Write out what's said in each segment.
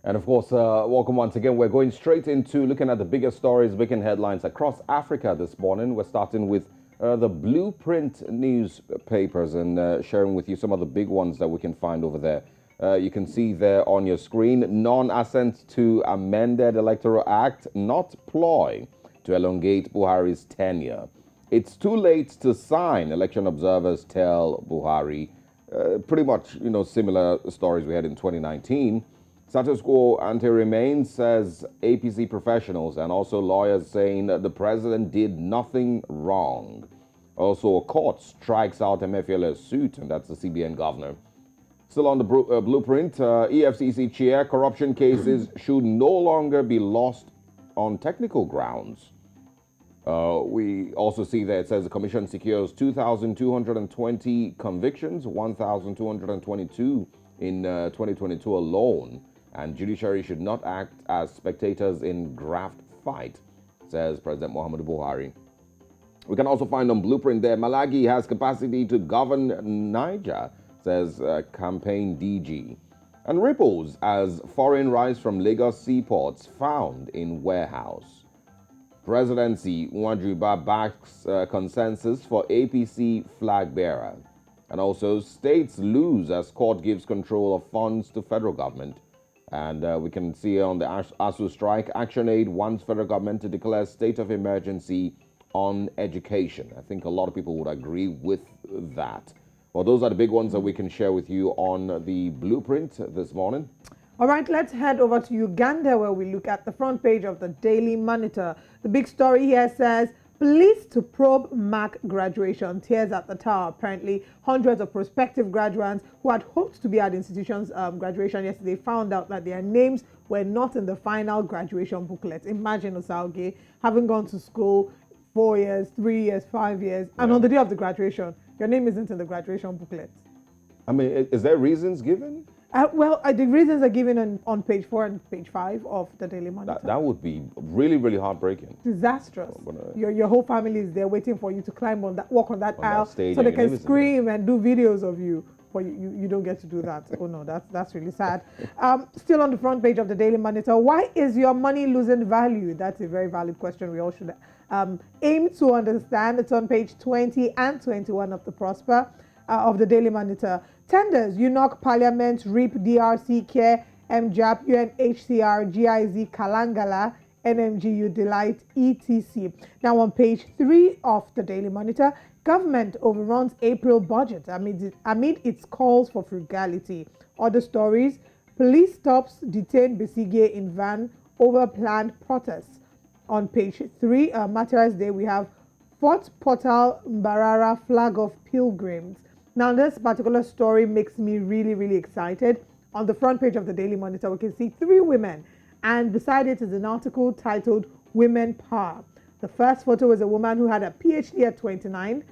And of course, welcome once again. We're going straight into looking at the biggest stories, making headlines across Africa this morning. We're starting with the Blueprint newspapers and sharing with you some of the big ones that we can find over there. You can see there on your screen, non-assent to amended Electoral Act, not ploy to elongate Buhari's tenure. It's too late to sign, election observers tell Buhari. Pretty much, similar stories we had in 2019. Status quo ante remains, says APC professionals and also lawyers saying that the president did nothing wrong. Also, a court strikes out Emefiele's suit, and that's the CBN governor. Still on the blueprint, EFCC chair, corruption cases should no longer be lost on technical grounds. We also see that it says the commission secures 2,220 convictions, 1,222 in 2022 alone. And judiciary should not act as spectators in graft fight, says President Muhammadu Buhari. We can also find on Blueprint there, Malagi has capacity to govern Niger, says campaign DG. And ripples as foreign rice from Lagos seaports found in warehouse. Presidency, Nwajuba backs consensus for APC flag bearer. And also states lose as court gives control of funds to federal government. And we can see on the ASU strike, Action Aid wants federal government to declare state of emergency on education. I think a lot of people would agree with that. Well, those are the big ones that we can share with you on the Blueprint this morning. All right, let's head over to Uganda, where we look at the front page of the Daily Monitor. The big story here says, police to probe MAC graduation. Tears at the tower. Apparently, hundreds of prospective graduates who had hoped to be at the institution's graduation yesterday found out that their names were not in the final graduation booklet. Imagine, Osalge, having gone to school 4 years, 3 years, 5 years, and on the day of the graduation, your name isn't in the graduation booklet. I mean, is there reasons given? The reasons are given on page 4 and page 5 of the Daily Monitor. That would be really, really heartbreaking. Disastrous. Your whole family is there waiting for you to climb on that, walk on that aisle, stage, so they can scream and do videos of you. But you don't get to do that. Oh no, that's really sad. Still on the front page of the Daily Monitor, why is your money losing value? That's a very valid question we all should aim to understand. It's on page 20 and 21 of the Prosper of the Daily Monitor. Tenders, UNOC, Parliament, RIP, DRC, CARE, MJAP, UNHCR, GIZ, Kalangala, NMGU, Delight, etc. Now on page 3 of the Daily Monitor, government overruns April budget amid its calls for frugality. Other stories, police stops detain Besigye in van over planned protests. On page 3, Materials Day, we have Fort Portal Mbarara flag of pilgrims. Now, this particular story makes me really, really excited. On the front page of the Daily Monitor, we can see 3 women, and beside it is an article titled Women Power. The first photo is a woman who had a PhD at 29.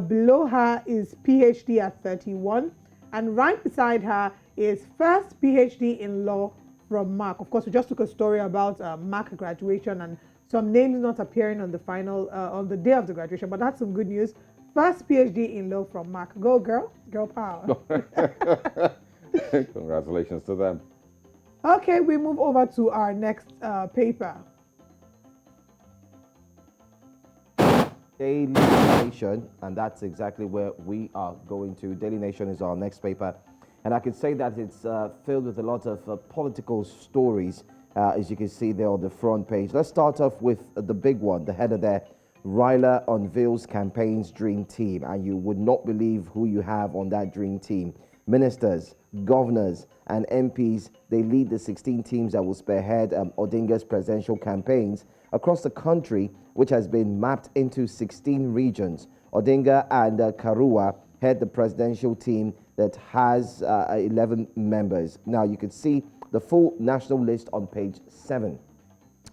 Below her is PhD at 31. And right beside her is first PhD in law from MAC. Of course, we just took a story about MAC graduation and some names not appearing on the final, on the day of the graduation, but that's some good news. First PhD in law from MAC. Go, girl. Girl power. Congratulations to them. Okay, we move over to our next paper. Daily Nation, and that's exactly where we are going to. Daily Nation is our next paper, and I can say that it's filled with a lot of political stories, as you can see there on the front page. Let's start off with the big one, the header there. Raila unveils campaign's dream team, and you would not believe who you have on that dream team. Ministers, governors, and MPs, they lead the 16 teams that will spearhead Odinga's presidential campaigns across the country, which has been mapped into 16 regions. Odinga and Karua head the presidential team that has 11 members. Now, you can see the full national list on page 7.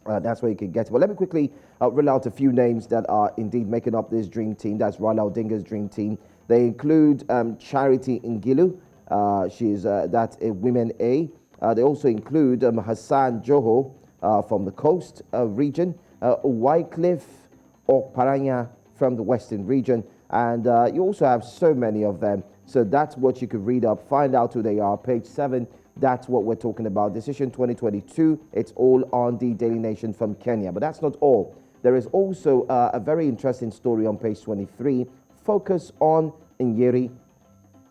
That's where you can get it. But let me quickly reel out a few names that are indeed making up this dream team. That's Raila Odinga's dream team. They include Charity Ngilu. She's that's a Women A. They also include Hassan Joho from the Coast region, Wycliffe Okparanya from the Western region, and you also have so many of them. So that's what you could read up, find out who they are. Page 7 That's what we're talking about. Decision 2022. It's all on the Daily Nation from Kenya. But that's not all. There is also a very interesting story on page 23. Focus on Nyeri.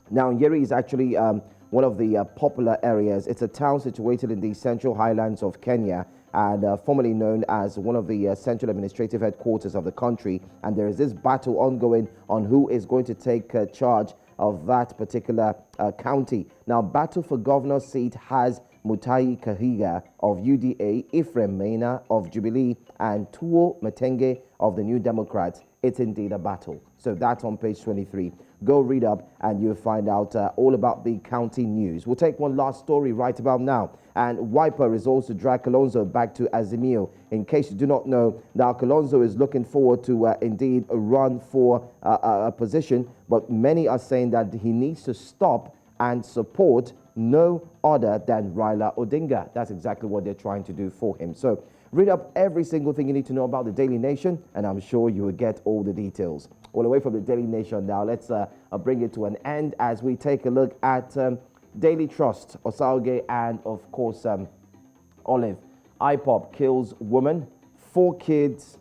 Now, Nyeri is actually one of the popular areas. It's a town situated in the central highlands of Kenya and formerly known as one of the central administrative headquarters of the country. And there is this battle ongoing on who is going to take charge of that particular county. Now, battle for governor's seat has Mutai Kahiga of UDA, Ephraim Maina of Jubilee, and Tuo Matenge of the New Democrats. It's indeed a battle. So that's on page 23. Go read up and you'll find out all about the county news. We'll take one last story right about now. And Wiper resolves to drag Kalonzo back to Azimio. In case you do not know, now Kalonzo is looking forward to indeed run for a position, but many are saying that he needs to stop and support no other than Raila Odinga. That's exactly what they're trying to do for him. So read up every single thing you need to know about the Daily Nation, and I'm sure you will get all the details. All away from the Daily Nation now, let's bring it to an end as we take a look at Daily Trust, Osalge, and of course, Olive. IPOP kills woman, 4 kids,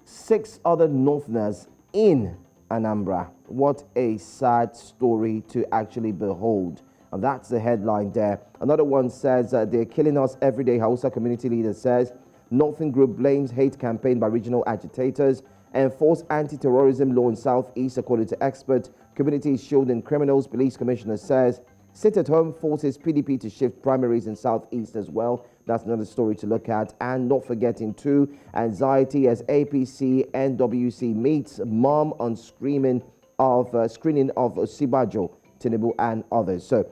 6 other Northerners in Anambra. What a sad story to actually behold. And that's the headline there. Another one says, they're killing us every day. Hausa community leader says, Northern group blames hate campaign by regional agitators. Enforce anti-terrorism law in Southeast, according to expert. Community is shielding criminals. Police commissioner says, sit at home forces PDP to shift primaries in Southeast as well. That's another story to look at. And not forgetting too, anxiety as APC NWC meets mom on screening of Sibajo, Tinubu and others. So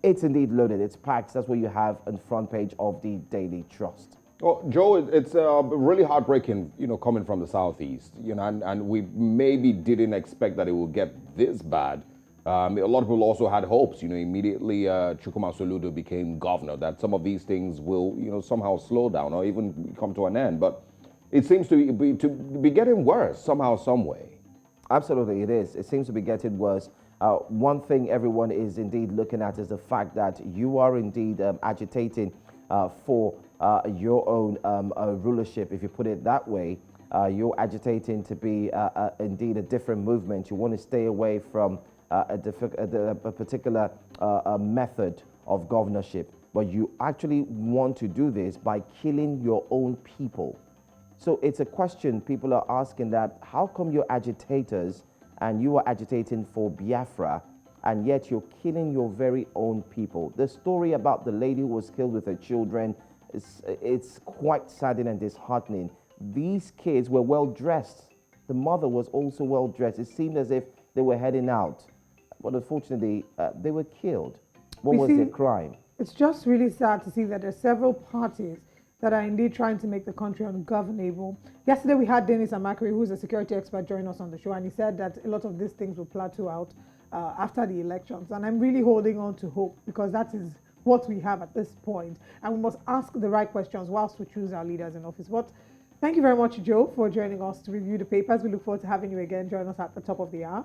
it's indeed loaded. It's packed. That's what you have on the front page of the Daily Trust. Well, Joe, it's really heartbreaking, coming from the Southeast, and we maybe didn't expect that it would get this bad. A lot of people also had hopes, immediately Chukwuma Soludo became governor, that some of these things will, somehow slow down or even come to an end. But it seems to be getting worse somehow, some way. Absolutely, it is. It seems to be getting worse. One thing everyone is indeed looking at is the fact that you are indeed agitating for your own rulership, if you put it that way. You're agitating to be indeed a different movement. You want to stay away from a particular method of governorship, but you actually want to do this by killing your own people. So it's a question people are asking, that how come you're agitators and you are agitating for Biafra, and yet you're killing your very own people? The story about the lady who was killed with her children, it's quite saddening and disheartening. These kids were well dressed. The mother was also well dressed. It seemed as if they were heading out, but unfortunately, they were killed. What was their crime? It's just really sad to see that there are several parties that are indeed trying to make the country ungovernable. Yesterday we had Dennis Amakri, who's a security expert, join us on the show, and he said that a lot of these things will plateau out after the elections. And I'm really holding on to hope, because that is what we have at this point. And we must ask the right questions whilst we choose our leaders in office. But thank you very much, Joe, for joining us to review the papers. We look forward to having you again. Join us at the top of the hour.